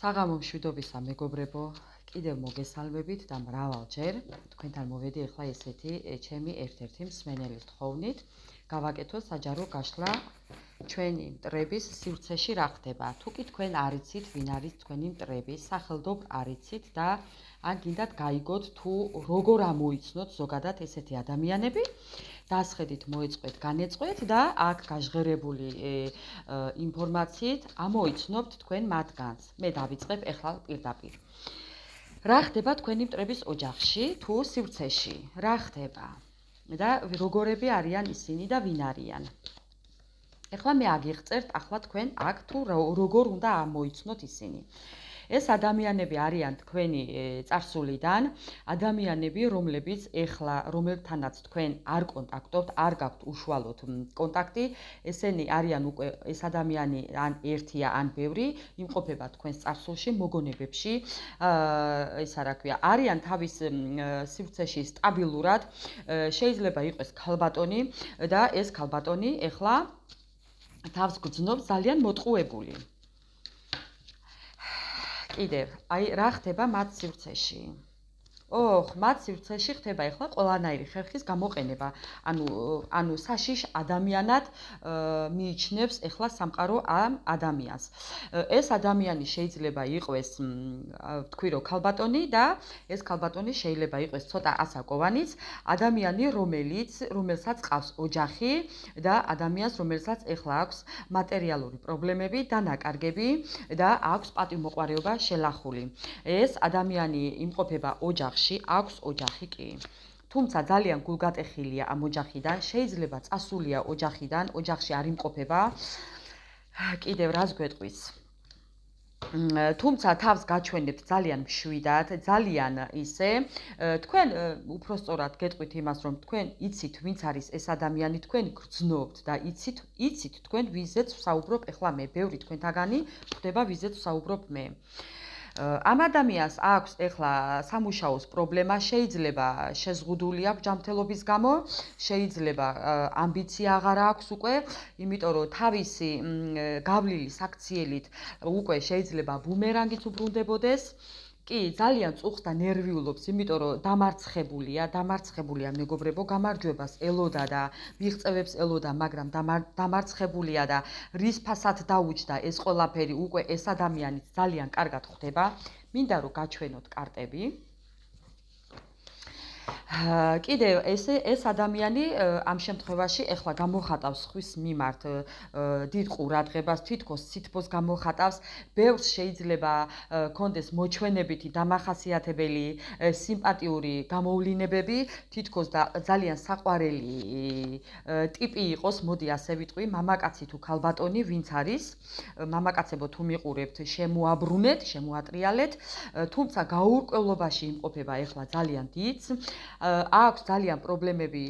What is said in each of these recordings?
საღამო მშვიდობისა მეგობრებო, კიდევ მოგესალმებით და მრავალჯერ თქვენთან მოვედი ახლა ესეთი ჩემი ერთ-ერთი მსმენელის თხოვნით. გავაკეთოთ საჯარო გაშლა ჩვენი მტრების სივრცეში რა ხდება. თუ კი თქვენ არ იცით, ვინ არის თქვენი მტრები, სახელდობ არ იცით და ან გინდათ გაიგოთ თუ როგორ ამოიცნოთ ზოგადად ესეთი ადამიანები, დასხედით მოეწყვეთ, განეწყვეთ და აქ გაჟღერებული ინფორმაციით ამოიცნობთ თქვენ მათგანს. მე დავიწყებ ახლა პირდაპირ. რა ხდება თქვენი მტრების ოჯახში თუ სივრცეში? რა ხდება? და როგორები არიან ისინი და ვინ არიან? ეხლა მე აგიღწერთ ახლა თქვენ აქ თუ როგორ უნდა ამოიცნოთ ისინი. ეს ადამიანები არიან თქვენი წარსულიდან, ადამიანები, რომელთანაც თქვენ არ კონტაქტობთ, არ გაქვთ უშუალოდ კონტაქტი, ესენი არიან უკვე ეს ადამიანი ან ერთია, ან ბევრი, იმყოფება თქვენს წარსულში, მოგონებებში, არიან თავის სივრცეში სტაბილურად, შეიძლება იყოს ქალბატონი და ეს ქალბატონი ეხლა თავს გრძნობს ძალიან მოტყუებული. კიდევ, რა ხდება მათ სივრცეში? მათ სივრცეში ხდება ეხლა ყველანაირი ხერხის გამოყენება. ანუ საშიშ ადამიანად მიიჩნევს ეხლა სამყარო ამ ადამიანს. ეს ადამიანი შეიძლება იყოს, თქვი რომ ქალბატონი და ეს ქალბატონი შეიძლება იყოს ცოტა ასაკოვანიც, ადამიანი, რომელსაც ყავს ოჯახი და ადამიანს, რომელსაც ეხლა აქვს მატერიალური პრობლემები, დანაკარგები და აქვს პატივმოყვარეობა შელახული. ეს ადამიანი იმყოფება ოჯახში, აქვს ოჯახი კი. თუმცა ძალიან გულგატეხილია ამ ოჯახიდან, შეიძლება წასულია ოჯახიდან, ოჯახში არ იმყოფება. კიდევ რას გვეტყვის? თუმცა თავს გაჩვენებთ ძალიან მშვიდად, ძალიან ისე. თქვენ უпростоრად გეტყვით იმას, რომ თქვენ იცით, ვინც არის ეს ადამიანი, თქვენ გრძნობთ და იცით თქვენ ვიზეც ვსაუბრობ ეხლა მე, ბევრი თქვენთაგანი ხვდება ვიზეც ვსაუბრობ მე. ამ ადამიანს აქვს ეხლა სამუშაოს პრობლემა, შეიძლება შეზღუდული აქვს ჯანმრთელობის გამო, შეიძლება ამბიცია აღარ აქვს უკვე, იმიტომ რომ თავისი გავლილი საქციელით უკვე შეიძლება ბუმერანგიც უბრუნდებოდეს. კი, ძალიან წუხს და ნერვიულობს, იმიტომ რომ დამარცხებულია მეგობრებო, გამარჯვებას ელოდა და მიღწევებს ელოდა, მაგრამ დამარცხებულია და რის ფასად დაუჯდა ეს ყველაფერი უკვე ეს ადამიანიც ძალიან კარგად ხვდება. მინდა რომ გაჩვენოთ კარტები. კიდევ ეს ადამიანი ამ შემთხვევაში ეხლა გამოხატავს ხვის მიმართ დიდ ყურადღებას, თითქოს სითბოს გამოხატავს, ბევრს შეიძლება კონდეს მოჩვენებითი დამახასიათებელი სიმპათიური გამოვლინებები, თითქოს და ძალიან საყვარელი ტიპი იყოს, მოდი ასე ვიტყვი, მამაკაცი თუ ქალბატონი, ვინც არის, მამაკაცებო თუ მიყურებთ, შემოაბრუნეთ, შემოატრიალეთ, თუმცა გაურკვევლობაში იმყოფება ეხლა ძალიან დიდს. აქვს ძალიან პრობლემები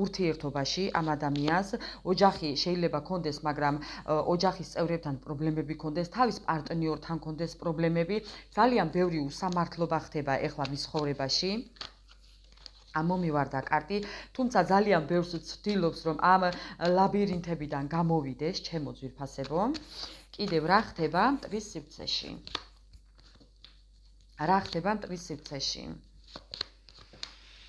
ურთიერთობაში ამ ადამიანს, ოჯახი შეიძლება კონდეს, მაგრამ ოჯახის წევრებთან პრობლემები კონდეს, თავის პარტნიორთან კონდეს პრობლემები, ძალიან ბევრი უსამართლობა ხდება ეხლა მის ცხოვრებაში. მომივარდა კარტი, თუმცა ძალიან ბევრს ვცდილობს, რომ ამ ლაბირინთებიდან გამოვიდეს, ჩემო ძვირფასებო. კიდევ რა ხდება მტრის სივრცეში? რა ხდება მტრის სივრცეში?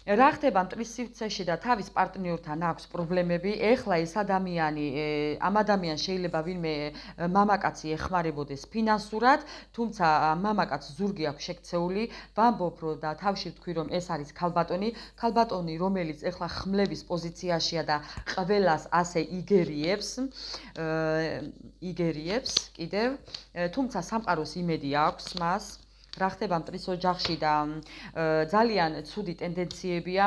რა ხდება მტრის სივრცეში და თავის პარტნიორთან აქვს პრობლემები. ეხლა ეს ამ ადამიანს შეიძლება ვინმე მამაკაცი ეხმარებოდეს ფინანსურად, თუმცა მამაკაცს ზურგი აქვს შექცეული. ვამბობ რომ და თავში ვთქვი, რომ ეს არის ქალბატონი, რომელიც ეხლა ხმლების პოზიციაშია და ყველას ასე იგერიებს კიდევ, თუმცა სამყაროს იმედი აქვს მას. რა ხდება მტრის ოჯახში და ძალიან ცუდი ტენდენციებია,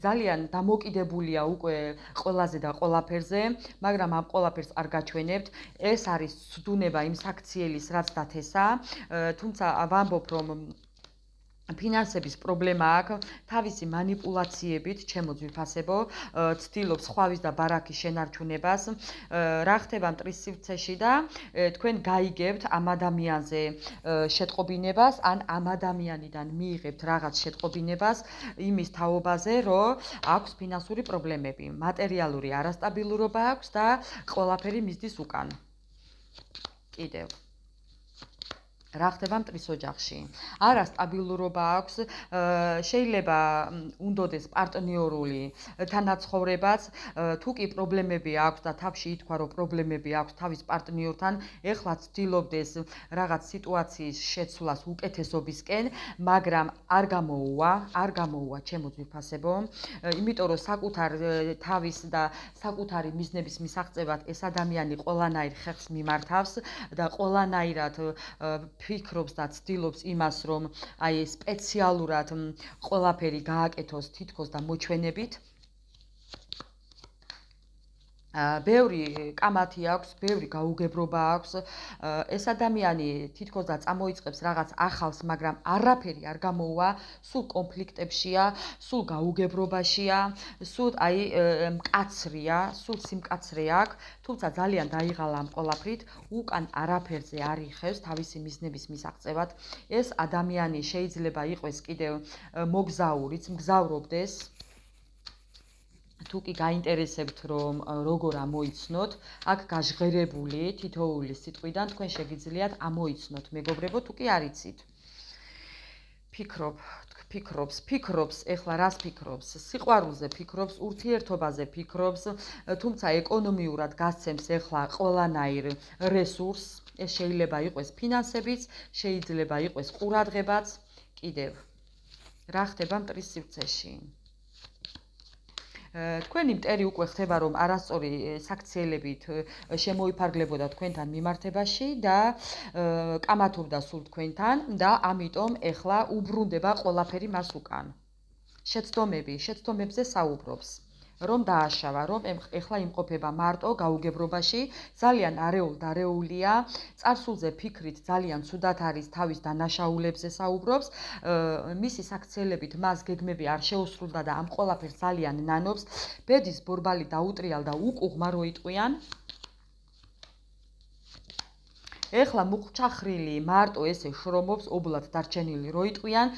ძალიან დამოკიდებულია უკვე ყველაზე და ყველაფერზე, მაგრამ ამ ყველაფერს არ გაჩვენებთ. ეს არის ცდუნება იმ საქციელის, რაც დათესა, თუმცა ვამბობ, რომ ფინანსების პრობლემა აქვს, თავისი მანიპულაციებით, ჩემო ძვირფასებო, ცდილობს ხვავის და ბარაქის შენარჩუნებას. რა ხდება მტრის სივრცეში და თქვენ გაიგებთ ამ ადამიანზე შეტყობინებას, ან ამ ადამიანიდან მიიღებთ რაღაც შეტყობინებას იმის თაობაზე, რომ აქვს ფინანსური პრობლემები, მატერიალური არასტაბილურობა აქვს და ყველაფერი მისდის უკან. კიდევ რა ხდება მტრის ოჯახში. არა სტაბილურობა აქვს, შეიძლება უნდოდეს პარტნიორული თანაცხოვრებაც, თუ კი პრობლემები აქვს და თავში ითქვა, რომ პრობლემები აქვს თავის პარტნიორთან, ეხლა ცდილობდეს რაღაც სიტუაციის შეცვლას უკეთესობისკენ, მაგრამ არ გამოუვა ჩემო ძვირფასებო, იმიტომ რომ საკუთარ თავის და საკუთარი მიზნების მისაღწევად ეს ადამიანი ყველანაირ ხერხს მიმართავს და ყველანაირად ფიქრობს და ცდილობს იმას, რომ აი სპეციალურად ყველაფერი გააკეთოს თითქოს და მოჩვენებით. ბევრი კამათი აქვს, ბევრი გაუგებრობა აქვს. ეს ადამიანი თითქოს და წამოიწყებს რაღაც ახალს, მაგრამ არაფერი არ გამოუვა, სულ კონფლიქტებშია, სულ გაუგებრობაშია, სულ აი მკაცრია, სულ სიმკაცრე აქვს, თუმცა ძალიან დაიღალა ამ ყველაფრით, უკან არაფერზე არ იხევს თავისი მიზნების მისაღწევად. ეს ადამიანი შეიძლება იყოს კიდევ მოგზაურიც, მგზავრობდეს. თუ კი გაინტერესებთ, რომ როგორ ამოიცნოთ, აქ გაჟღერებული თითოეული სიტყვიდან თქვენ შეგიძლიათ ამოიცნოთ, მეგობრებო, თუ კი არ იცით. ფიქრობს, ეხლა რას ფიქრობს? სიყვარულზე ფიქრობს, ურთიერთობაზე ფიქრობს, თუმცა ეკონომიურად გასცემს ეხლა ყველანაირ რესურსს, ეს შეიძლება იყოს ფინანსებიც, შეიძლება იყოს ყურადღებაც, კიდევ. რა ხდება მტრის სივრცეში? თქვენი მტერი უკვე ხდება, რომ არასწორი საქციელებით შემოიფარგლებოდა თქვენთან მიმართებაში და კამათობდა სულ თქვენთან და ამიტომ ეხლა უბრუნდება ყველაფერი მას უკან. შეცდომებზე საუბრობს, რომ დააშავა, რომ ეხლა იმყოფება მარტო გაუგებრობაში, ძალიან არეულ-დარეულია, წარსულზე ფიქრით ძალიან ცუდად არის, თავის დანაშაულებზე საუბრობს, მისი საქციელებით მას გეგმები არ შეუსრულდა და ამ ყველაფერს ძალიან ნანობს, ბედის ბორბალი დაუტრიალ და უკუღმა როიტყვიან. ეხლა მუხჩახრილი მარტო ესე შრომობს, ობლად დარჩენილი როიტყვიან,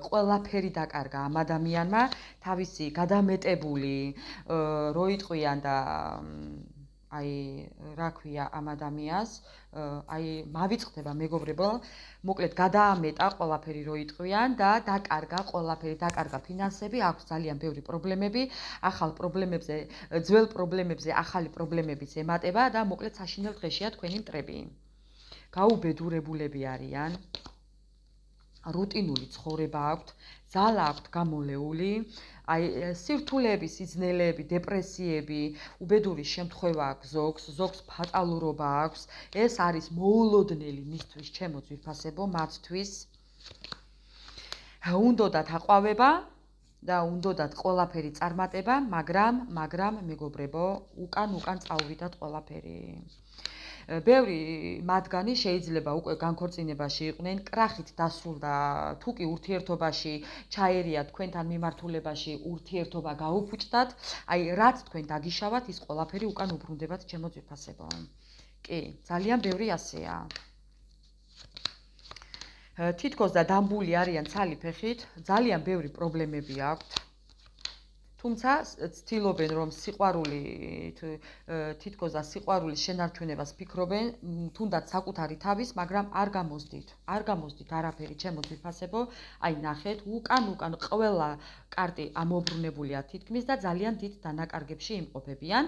ყველაფერი დაკარგა ამ ადამიანმა, თავისი გადამეტებული როიტყვიან და აი რა ქვია ამ ადამიანს, აი მავიწყდება მეგობრებო, მოკლედ გადაამეტა ყველაფერი როიტყვიან და დაკარგა ყველაფერი, დაკარგა ფინანსები, აქვს ძალიან ბევრი პრობლემები, ძველ პრობლემებზე ახალი პრობლემებიც ემატება და მოკლედ საშინელ დღეშია თქვენი მტრები. გაუბედურებულები არიან. რუტინული ცხოვრება აქვთ, ძალა აქვთ გამოლეული, აი სირთულეები, სიძნელეები, დეპრესიები, უბედური შემთხვევა აქვს ზოგს ფატალურობა აქვს. ეს არის მოულოდნელი მისთვის, ჩემო ძვირფასებო, მათთვის. უნდოდათ აყვავება და უნდოდათ ყველაფერი წარმატება, მაგრამ მეგობრებო, უკან წაუვიდათ ყველაფერი. ბევრი მათგანი შეიძლება უკვე განქორწინებაში იყვნენ, კრახით დასრულდა, თუ კი ურთიერთობაში ჩაერია თქვენთან მიმართულებაში, ურთიერთობა გაუფუჭდათ, აი რაც თქვენ დაგიშავათ, ის ყველაფერი უკან უბრუნდებათ, ჩემო ძვირფასებო. კი, ძალიან ბევრი ასეა. თითქოს და დამბული არიან ცალი ფეხით, ძალიან ბევრი პრობლემები აქვთ. თუმცა ცდილობენ, რომ თითქოს და სიყვარულის შენარჩუნებას ფიქრობენ, თუნდაც საკუთარი თავის, მაგრამ არ გამოსდით არაფერი, ჩემო ძვირფასებო, აი ნახეთ, უკან ყველა კარტი ამოbrunებულია თითქმის და ძალიან დიდ დანაკარგებში იმყოფებიან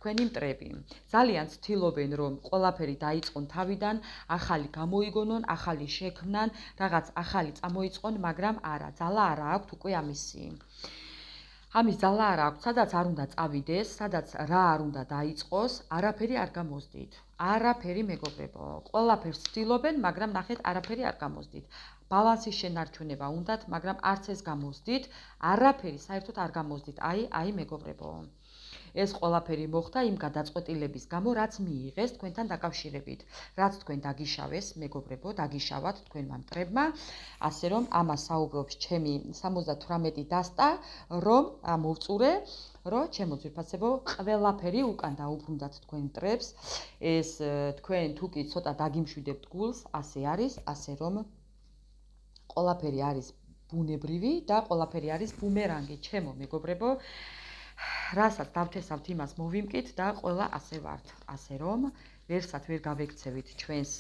თქვენი მტრები. ძალიან ცდილობენ, რომ ყველაფერი დაიწყონ თავიდან, ახალი გამოიგონონ, ახალი შექმნან, რაღაც ახალი წამოიწყონ, მაგრამ არა, ძალა არა აქვთ უკვე ამისი. ამის ძალა არ აქვს, სადაც არ უნდა წავიდეს, სადაც რა არ უნდა დაიწყოს, არაფერი არ გამოსდით. არაფერი მეგობრებო, ყველაფერს ცდილობენ, მაგრამ ნახეთ, არაფერი არ გამოსდით. ბალანსის შენარჩუნება უნდათ, მაგრამ არც ეს გამოსდით, არაფერი საერთოდ არ გამოსდით. აი მეგობრებო. ეს ყველაფერი მოხდა იმ გადაწყვეტილების გამო, რაც მიიღეს თქვენთან დაკავშირებით. რაც თქვენ დაგიშავეს, მეგობრებო, დაგიშავათ თქვენმა მტრებმა, ასე რომ ამას საუბრობს ჩემი 78 დასტა, რომ მოვწურე, რომ ჩემო ძვირფასებო, ყველაფერი უკან დაუბრუნდათ თქვენ მტრებს. ეს თქვენ თუ კი ცოტა დაგიმშვიდებთ გულს, ასე არის, ასე რომ ყველაფერი არის ბუნებრივი და ყველაფერი არის ბუმერანგი, ჩემო მეგობრებო. რასაც დავთესავთ, იმას მოვიმკით და ყველა ასე ვართ. ასე რომ, ვერსად ვერ გავექცევით ჩვენს